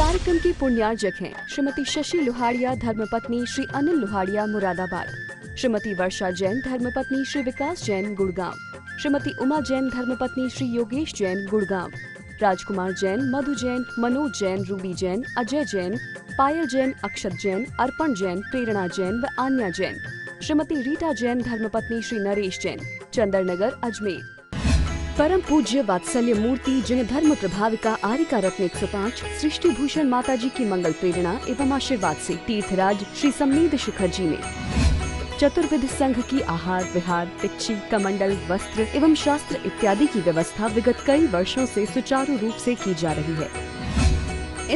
कार्यक्रम के पुण्यार्जक हैं श्रीमती शशि लोहाड़िया धर्मपत्नी श्री अनिल लोहाड़िया मुरादाबाद, श्रीमती वर्षा जैन धर्मपत्नी श्री विकास जैन गुड़गांव, श्रीमती उमा जैन धर्मपत्नी श्री योगेश जैन गुड़गांव, राजकुमार जैन, मधु जैन, मनोज जैन, रूबी जैन, अजय जैन, पायल जैन, अक्षत जैन, अर्पण जैन, प्रेरणा जैन व आन्या जैन, श्रीमती रीटा जैन धर्मपत्नी श्री नरेश जैन, चंदरनगर अजमेर। परम पूज्य वात्सल्य मूर्ति जिन धर्म प्रभाविका आरिका रत्न 105 सृष्टि भूषण माता जी की मंगल प्रेरणा एवं आशीर्वाद से तीर्थराज श्री समनीध शिखर जी में चतुर्विध संघ की आहार विहार, पिच्ची, कमंडल, वस्त्र एवं शास्त्र इत्यादि की व्यवस्था विगत कई वर्षों से सुचारू रूप से की जा रही है।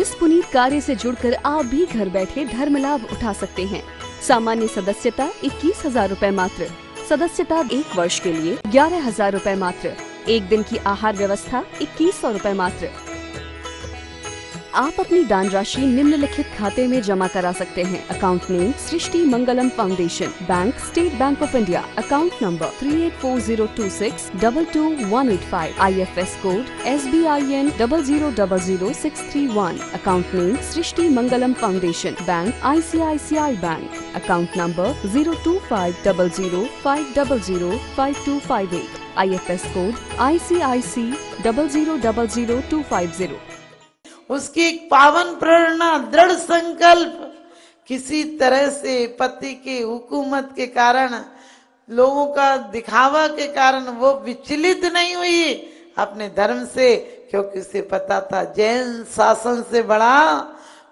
इस पुनीत कार्य से जुड़कर आप भी घर बैठे धर्म लाभ उठा सकते हैं। सामान्य सदस्यता 21,000 रूपए मात्र, सदस्यता 1 वर्ष के लिए 11,000 रूपए मात्र, एक दिन की आहार व्यवस्था 2100 रूपए मात्र। आप अपनी दान राशि निम्नलिखित खाते में जमा करा सकते हैं। Account name Srishti Mangalam foundation, bank state bank of India, account number 384026222185, IFS code SBIN 0000631, account name Srishti Mangalam foundation, bank ICICI bank, account number 0250050052258, IFS code ICIC 0000250। उसकी एक पावन प्रेरणा, दृढ़ संकल्प, किसी तरह से पति के हुकूमत के कारण, लोगों का दिखावा के कारण वो विचलित नहीं हुई अपने धर्म से, क्योंकि उसे पता था जैन शासन से बड़ा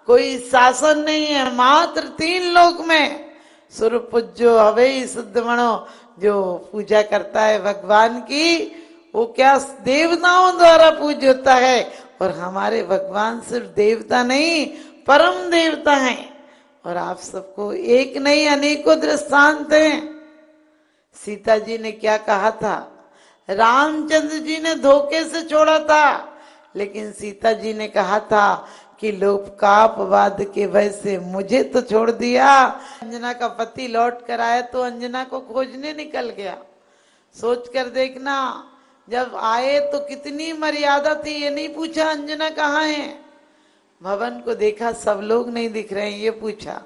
कोई शासन नहीं है। मात्र 3 लोक में सुर पूज्यो हवै शुद्ध मनो, जो पूजा करता है भगवान की वो क्या देवताओं द्वारा पूज्य होता है, और हमारे भगवान सिर्फ देवता नहीं परम देवता हैं। और आप सबको एक नहीं अनेकों दृष्टांत हैं। सीता जी ने क्या कहा था, रामचंद्र जी ने धोखे से छोड़ा था, लेकिन सीता जी ने कहा था कि लोकपापवाद के भय से मुझे तो छोड़ दिया। अंजना का पति लौट कर आया तो अंजना को खोजने निकल गया। सोच कर देखना, जब आए तो कितनी मर्यादा थी, ये नहीं पूछा अंजना कहाँ है। भवन को देखा, सब लोग नहीं दिख रहे हैं, ये पूछा।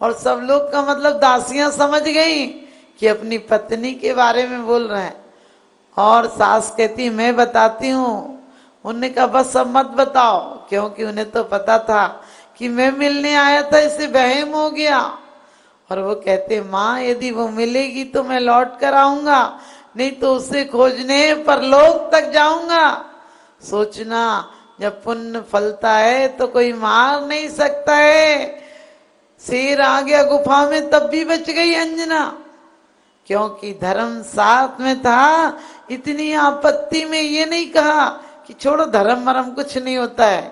और सब लोग का मतलब दासियां समझ गई कि अपनी पत्नी के बारे में बोल रहे हैं। और सास कहती मैं बताती हूँ। उन्होंने कहा बस अब मत बताओ, क्योंकि उन्हें तो पता था कि मैं मिलने आया था, इससे वहम हो गया। और वो कहते माँ यदि वो मिलेगी तो मैं लौट कर आऊंगा, नहीं तो उसे खोजने परलोक तक जाऊंगा। सोचना, जब पुण्य फलता है तो कोई मार नहीं सकता है। शेर आ गया गुफा में तब भी बच गई अंजना, क्योंकि धर्म साथ में था। इतनी आपत्ति में ये नहीं कहा कि छोड़ो धर्म मरम कुछ नहीं होता है।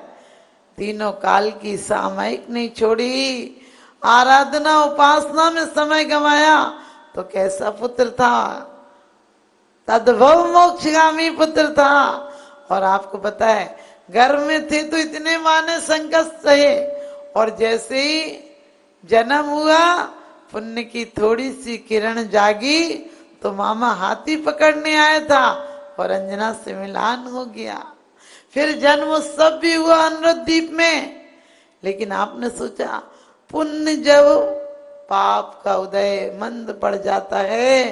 तीनों काल की सामायिक नहीं छोड़ी, आराधना उपासना में समय गंवाया। तो कैसा पुत्र था, तद्भव मोक्षगामी पुत्र था। और आपको पता है गर्भ में थे तो इतने माने संकट सहे, और जैसे ही जन्म हुआ पुण्य की थोड़ी सी किरण जागी तो मामा हाथी पकड़ने आया था और अंजना से मिलान हो गया। फिर जन्म उत्सव भी हुआ अनुरुद्ध द्वीप में। लेकिन आपने सोचा, पुण्य जब पाप का उदय मंद पड़ जाता है,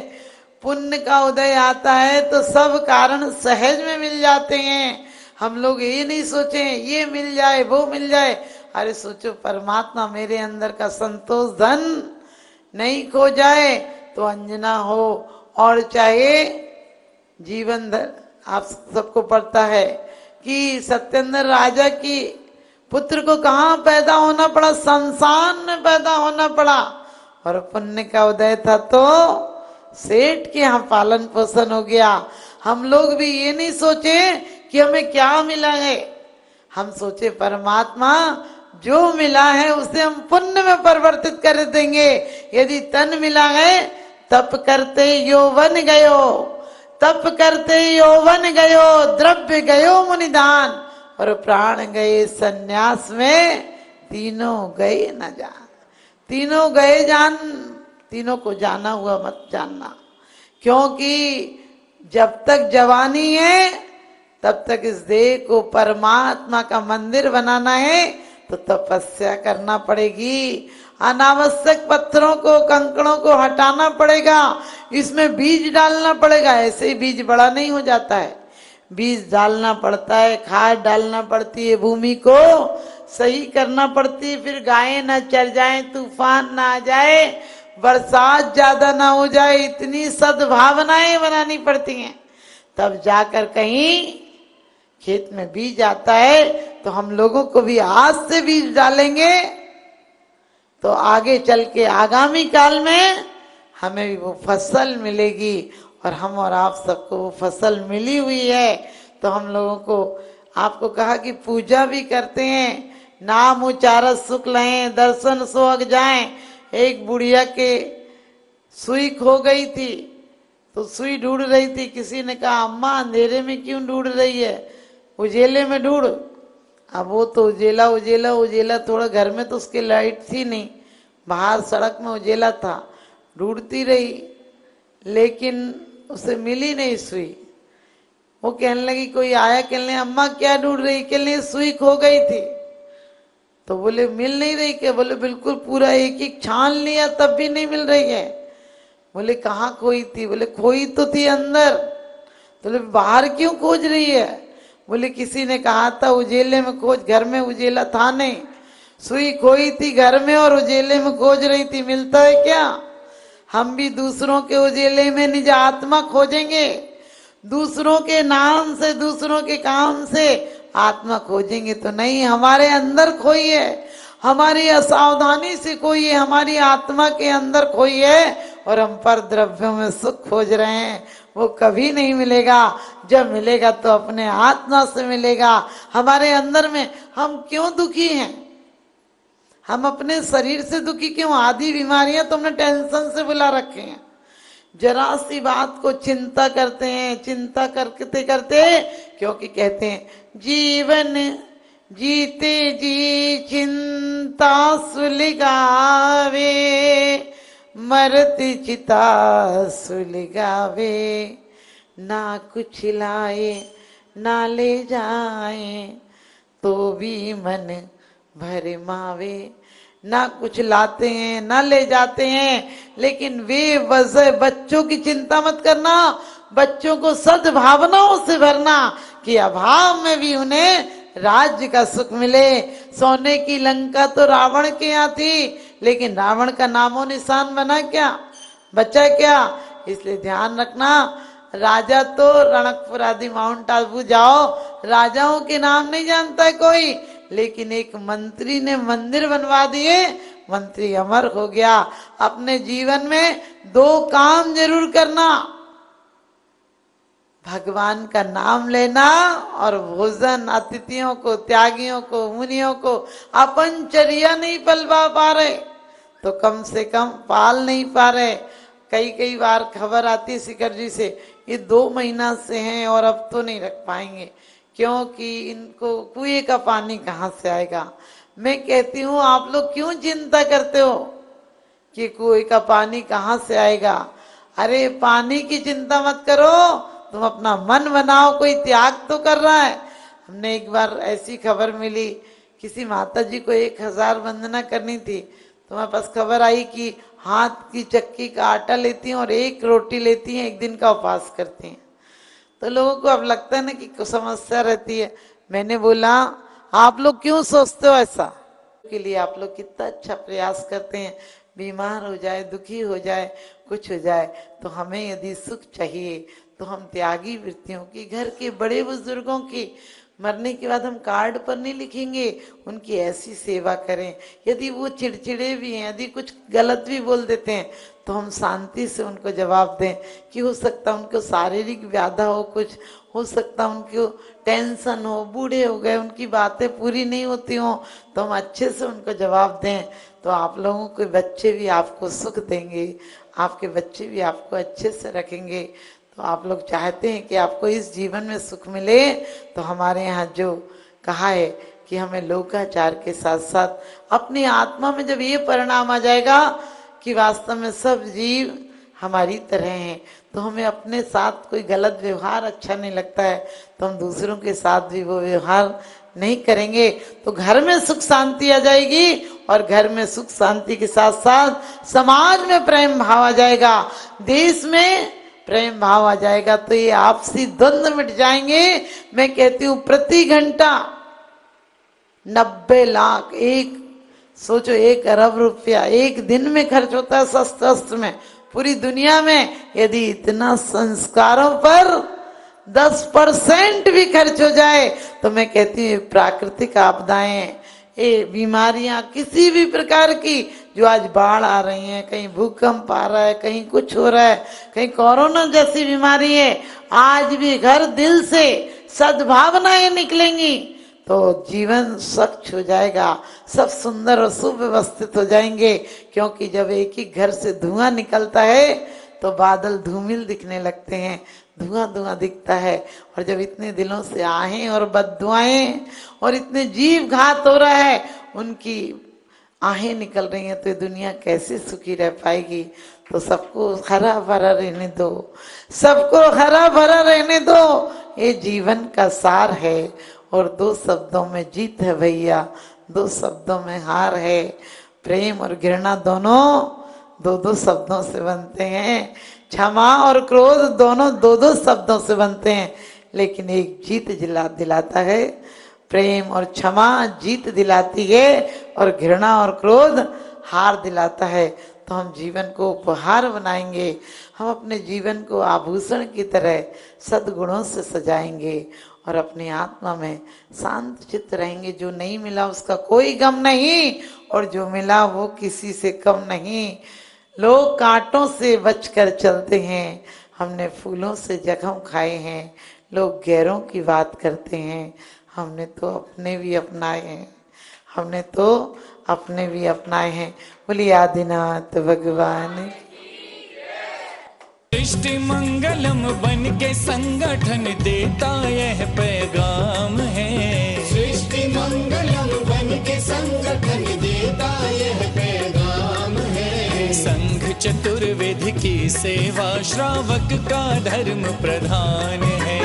पुण्य का उदय आता है तो सब कारण सहज में मिल जाते हैं। हम लोग ये नहीं सोचे ये मिल जाए वो मिल जाए, अरे सोचो परमात्मा मेरे अंदर का संतोष धन नहीं खो जाए तो अंजना हो। और चाहे जीवन धर, आप सबको पड़ता है कि सत्येंद्र राजा की पुत्र को कहाँ पैदा होना पड़ा, संसान में पैदा होना पड़ा। और पुण्य का उदय था तो सेठ के यहाँ पालन पोषण हो गया। हम लोग भी ये नहीं सोचे कि हमें क्या मिला है, हम सोचे परमात्मा जो मिला है उसे हम पुण्य में परिवर्तित कर देंगे। यदि तन मिला है तप करते यौवन गयो, तप करते यौवन गयो, द्रव्य गयो मुनिदान, और प्राण गए सन्यास में, तीनों गए न जान। तीनों गए जान, तीनों को जाना हुआ मत जानना, क्योंकि जब तक जवानी है तब तक इस देह को परमात्मा का मंदिर बनाना है। तो तपस्या करना पड़ेगी, अनावश्यक पत्थरों को कंकड़ों को हटाना पड़ेगा, इसमें बीज डालना पड़ेगा। ऐसे ही बीज बड़ा नहीं हो जाता है, बीज डालना पड़ता है, खाद डालना पड़ती है, भूमि को सही करना पड़ती है, फिर गायें न चर जाए, तूफान ना आ जाए, बरसात ज्यादा ना हो जाए, इतनी सद्भावनाएं बनानी पड़ती हैं, तब जाकर कहीं खेत में बीज आता है। तो हम लोगों को भी आज से बीज डालेंगे तो आगे चल के आगामी काल में हमें भी वो फसल मिलेगी, और हम और आप सबको वो फसल मिली हुई है। तो हम लोगों को आपको कहा कि पूजा भी करते हैं, नाम उच्चारत सुख लें, दर्शन सोअग जाएं। एक बुढ़िया के सुई खो गई थी, तो सुई ढूंढ रही थी, किसी ने कहा अम्मा अंधेरे में क्यों ढूंढ रही है, उजेले में ढूंढ। अब वो तो उजेला उजेला उजेला, थोड़ा घर में तो उसकी लाइट थी नहीं, बाहर सड़क में उजेला था, ढूंढती रही लेकिन उसे मिली नहीं सुई। वो कहने लगी, कोई आया, कहने अम्मा क्या ढूंढ रही, कहने सुई खो गई थी। तो बोले मिल नहीं रही क्या, बोले बिल्कुल पूरा एक एक छान लिया तब भी नहीं मिल रही है। बोले कहाँ खोई थी, बोले खोई तो थी अंदर। तो बोले बाहर क्यों खोज रही है, बोले किसी ने कहा था उजेले में खोज, घर में उजेला था नहीं, सुई खोई थी घर में और उजेले में खोज रही थी, मिलता है क्या। हम भी दूसरों के उजेले में निज आत्मा खोजेंगे, दूसरों के नाम से, दूसरों के काम से आत्मा खोजेंगे तो नहीं, हमारे अंदर खोई है, हमारी असावधानी से खोई है, हमारी आत्मा के अंदर खोई है, और हम पर द्रव्यों में सुख खोज रहे हैं। वो कभी नहीं मिलेगा, जब मिलेगा तो अपने आत्मा से मिलेगा। हमारे अंदर में हम क्यों दुखी हैं, हम अपने शरीर से दुखी क्यों, आदि बीमारियां तो हमने टेंशन से बुला रखे हैं। जरा सी बात को चिंता करते हैं, चिंता करते करते, क्योंकि कहते हैं जीवन जीते जी चिंता सुलगावे, मरती चिता सुलगावे, ना कुछ लाए ना ले जाए तो भी मन भर मावे। ना कुछ लाते हैं ना ले जाते हैं, लेकिन वे वजह बच्चों की चिंता मत करना, बच्चों को सद्भावनाओं से भरना कि अभाव में भी उन्हें राज्य का सुख मिले। सोने की लंका तो रावण के यहाँ थी, लेकिन रावण का नामो निशान बना क्या, बचा क्या। इसलिए ध्यान रखना, राजा तो रणकपुर आदि माउंट आबू जाओ, राजाओं के नाम नहीं जानता है कोई, लेकिन एक मंत्री ने मंदिर बनवा दिए, मंत्री अमर हो गया। अपने जीवन में दो काम जरूर करना, भगवान का नाम लेना और भोजन, अतिथियों को, त्यागियों को, मुनियों को। अपन चर्या नहीं पलवा पा रहे तो कम से कम पाल नहीं पा रहे। कई बार खबर आती शिखर जी से, ये 2 महीना से हैं और अब तो नहीं रख पाएंगे, क्योंकि इनको कुएं का पानी कहाँ से आएगा। मैं कहती हूँ आप लोग क्यों चिंता करते हो कि कुएं का पानी कहाँ से आएगा। अरे पानी की चिंता मत करो, तुम अपना मन बनाओ, कोई त्याग तो कर रहा है। हमने एक बार ऐसी खबर मिली, किसी माता जी को 1000 वंदना करनी थी, तो हमारे पास खबर आई कि हाथ की चक्की का आटा लेती हैं और 1 रोटी लेती हैं, 1 दिन का उपवास करती हैं। तो लोगों को अब लगता है ना कि कुछ समस्या रहती है। मैंने बोला आप लोग क्यों सोचते हो ऐसा, के लिए आप लोग कितना अच्छा प्रयास करते हैं, बीमार हो जाए, दुखी हो जाए, कुछ हो जाए तो हमें यदि सुख चाहिए तो हम त्यागी वृत्तियों की, घर के बड़े बुजुर्गों की, मरने के बाद हम कार्ड पर नहीं लिखेंगे, उनकी ऐसी सेवा करें। यदि वो चिड़चिड़े भी हैं, यदि कुछ गलत भी बोल देते हैं, तो हम शांति से उनको जवाब दें कि हो सकता उनको शारीरिक व्याधा हो, कुछ हो सकता उनको टेंशन हो, बूढ़े हो गए, उनकी बातें पूरी नहीं होती हो, तो हम अच्छे से उनको जवाब दें। तो आप लोगों के बच्चे भी आपको सुख देंगे, आपके बच्चे भी आपको अच्छे से रखेंगे। तो आप लोग चाहते हैं कि आपको इस जीवन में सुख मिले, तो हमारे यहाँ जो कहा है कि हमें लोकाचार के साथ साथ अपनी आत्मा में जब ये परिणाम आ जाएगा कि वास्तव में सब जीव हमारी तरह हैं, तो हमें अपने साथ कोई गलत व्यवहार अच्छा नहीं लगता है, तो हम दूसरों के साथ भी वो व्यवहार नहीं करेंगे तो घर में सुख शांति आ जाएगी, और घर में सुख शांति के साथ साथ समाज में प्रेम भाव आ जाएगा, देश में प्रेम भाव आ जाएगा, तो ये आपसी द्वंद्व मिट जाएंगे। मैं कहती हूँ प्रति घंटा 90 लाख, एक सोचो 1 अरब रुपया एक दिन में खर्च होता है शस्त्र अस्त्र में। पूरी दुनिया में यदि इतना संस्कारों पर 10% भी खर्च हो जाए तो मैं कहती हूँ प्राकृतिक आपदाएं, ये बीमारियां किसी भी प्रकार की, जो आज बाढ़ आ रही है, कहीं भूकंप आ रहा है, कहीं कुछ हो रहा है, कहीं कोरोना जैसी बीमारी है, आज भी घर दिल से सद्भावनाएं निकलेंगी तो जीवन स्वच्छ हो जाएगा, सब सुंदर और सुव्यवस्थित हो जाएंगे। क्योंकि जब एक ही घर से धुआं निकलता है तो बादल धूमिल दिखने लगते हैं, धुआं धुआं दिखता है। और जब इतने दिनों से आहें और बद्दुआएं और इतने जीव घात हो रहा है, उनकी आहें निकल रही हैं, तो ये दुनिया कैसे सुखी रह पाएगी। तो सबको हरा भरा रहने दो, सबको हरा भरा रहने दो, ये जीवन का सार है। और 2 शब्दों में जीत है भैया, 2 शब्दों में हार है। प्रेम और घृणा दोनों 2-2 शब्दों से बनते हैं, क्षमा और क्रोध दोनों 2-2 शब्दों से बनते हैं, लेकिन एक जीत दिलाता है। प्रेम और क्षमा जीत दिलाती है और घृणा और क्रोध हार दिलाता है। तो हम जीवन को उपहार बनाएंगे, हम अपने जीवन को आभूषण की तरह सद्गुणों से सजाएंगे और अपनी आत्मा में शांत चित्त रहेंगे। जो नहीं मिला उसका कोई गम नहीं, और जो मिला वो किसी से कम नहीं। लोग कांटों से बचकर चलते हैं, हमने फूलों से जख्म खाए हैं। लोग गैरों की बात करते हैं, हमने तो अपने भी अपनाए हैं, हमने तो अपने भी अपनाए हैं। बोलिए आदिनाथ भगवान। सृष्टि मंगलम बन के संगठन देता यह पैगाम है। सृष्टि मंगलम बन के संगठन देता यह पैगाम है। संघ चतुर्वेद की सेवा श्रावक का धर्म प्रधान है।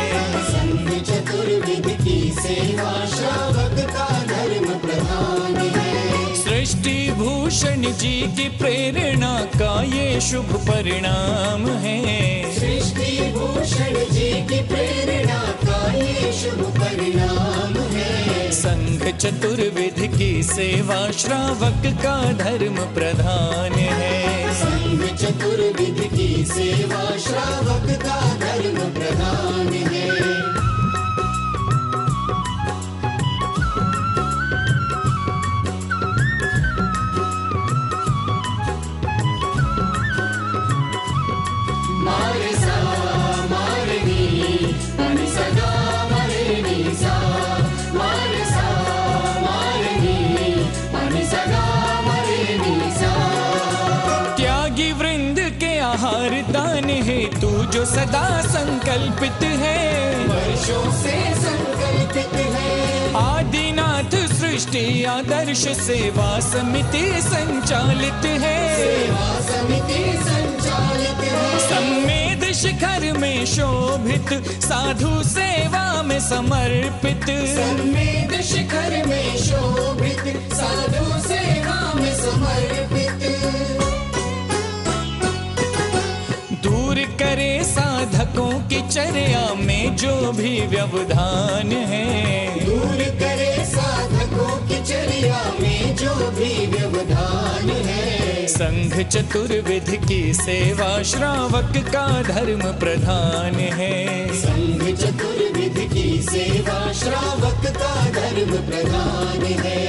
संघ चतुर्वेद की सेवा श्रावक का धर्म प्रधान है। सृष्टि भूषण जी की प्रेरणा का ये शुभ परिणाम है। सृष्टि भूषण जी की प्रेरणा का ये शुभ परिणाम है। संघ चतुर्वेद की सेवा श्रावक का धर्म प्रधान है। संघ चतुर्वेद की सेवा श्रावक का धर्म प्रधान है। दान है तू जो सदा संकल्पित है, वर्षों से संकल्पित है। आदिनाथ सृष्टि आदर्श सेवा समिति संचालित है। सेवा समिति संचालित है। सम्मेद शिखर में शोभित साधु सेवा में समर्पित। सम्मेद शिखर में शोभित साधु सेवा में समर्पित। दूर करे साधकों की चर्या में जो भी व्यवधान है। दूर करे साधकों की चर्या में जो भी व्यवधान है। संघ चतुर्विध की सेवा श्रावक का धर्म प्रधान है। संघ चतुर्विध की सेवा श्रावक का धर्म प्रधान है।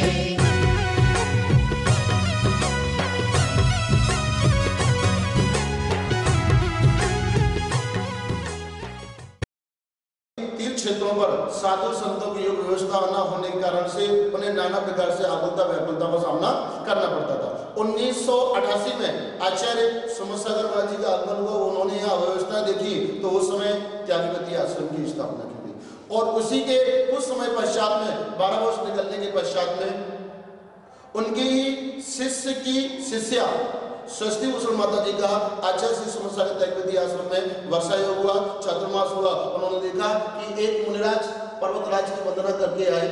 क्षेत्रों पर साधु संतों की योग व्यवस्था न होने के कारण से उन्हें नाना प्रकार से आकुलता व्याकुलता का सामना करना पड़ता था। 1988 में आचार्य समसागर जी का आगमन हुआ, उन्होंने यह व्यवस्था देखी तो उस समय त्यागपति आश्रम की स्थापना की गई। और उसी के कुछ समय पश्चात में 12 वर्ष निकलने के पश्चात में उनकी शिष्य की शिष्या स्वस्ति भूषण माता जी का आचार्य श्री समसागर त्यागपति आश्रम में वर्षा योग हुआ, चातुर्मास हुआ। उन्होंने देखा कि एक मुनिराज पर्वतराज की वंदना करके आए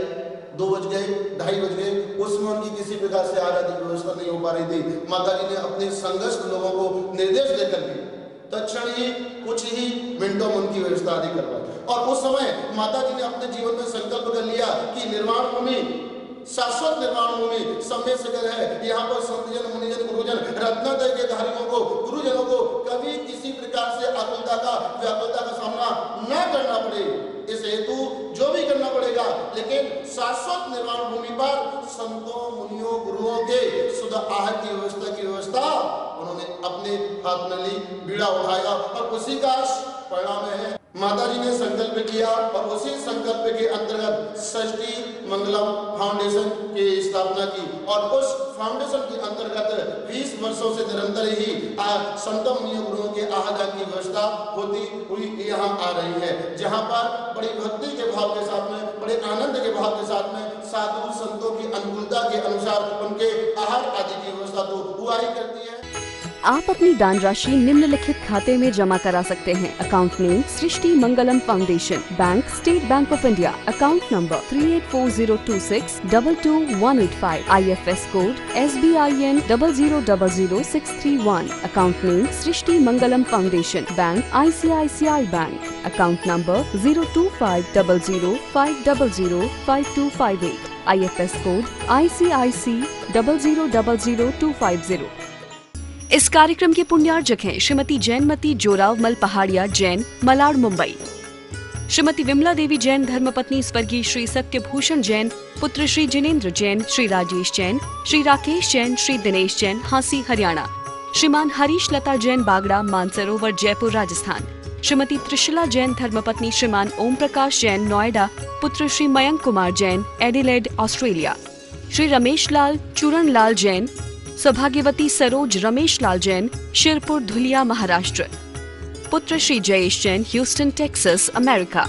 2 बज गए, 2:30 बज गए, उसमें उनकी किसी प्रकार से आराधना की व्यवस्था नहीं हो पा रही थी। माता जी ने अपने संघस्थ लोगों को निर्देश देकर के तत्क्षण ही कुछ ही मिनटों में उनकी व्यवस्था आदि करवाई। और उस समय माता जी ने अपने जीवन में संकल्प कर लिया कि निर्वाण भूमि, शाश्वत निर्वाण भूमि सम्य सगर है। यहाँ पर संतजन, मुनिजन, गुरुजन, रत्नोदय के धारियों को, गुरुजनों को कभी किसी प्रकार से आकुलता का, व्याकुलता का सामना न करना पड़े, इस हेतु जो भी करना पड़ेगा, लेकिन शाश्वत निर्वाण भूमि पर संतों, मुनियों, गुरुओं के शुद्ध आहार की व्यवस्था उन्होंने अपने हाथ में ली, बीड़ा उठाया और उसी का परिणाम है माता जी ने संकल्प किया। और उसी संकल्प के अंतर्गत षष्ठी मंगलम फाउंडेशन की स्थापना की और उस फाउंडेशन के अंतर्गत 20 वर्षों से निरंतर ही संतों, मुनियों, गुरुओं के आहार की व्यवस्था होती हुई यहाँ आ रही है, जहाँ पर बड़ी भक्ति के भाव के साथ में, बड़े आनंद के भाव के साथ में साधु संतों की अनुकूलता के अनुसार उनके आहार आदि की व्यवस्था तो हुआ ही करती है। आप अपनी दान राशि निम्नलिखित खाते में जमा करा सकते हैं। Account name Srishti Mangalam foundation, bank state bank of India, account number 384026222185, IFS code SBIN 0000631, account name Srishti Mangalam foundation, bank ICICI bank, account number 0250050052258, IFS code ICIC 0000250। इस कार्यक्रम के पुण्यार्जक हैं श्रीमती जैनमती जोरावमल पहाड़िया जैन, मलाड, मुंबई। श्रीमती विमला देवी जैन धर्मपत्नी स्वर्गीय श्री सत्यभूषण जैन, पुत्र श्री जिनेन्द्र जैन, श्री राजेश जैन, श्री राकेश जैन, श्री दिनेश जैन, हांसी, हरियाणा। श्रीमान हरीश लता जैन बागड़ा, मानसरोवर, जयपुर, राजस्थान। श्रीमती त्रिशला जैन धर्मपत्नी श्रीमान ओम प्रकाश जैन, नोएडा, पुत्र श्री मयंक कुमार जैन, एडिलेड, ऑस्ट्रेलिया। श्री रमेश लाल चूरण लाल जैन, सौभाग्यवती सरोज रमेश लाल जैन, शिरपुर, धुलिया, महाराष्ट्र। पुत्र Shri Jayesh Jain, Houston, Texas, America.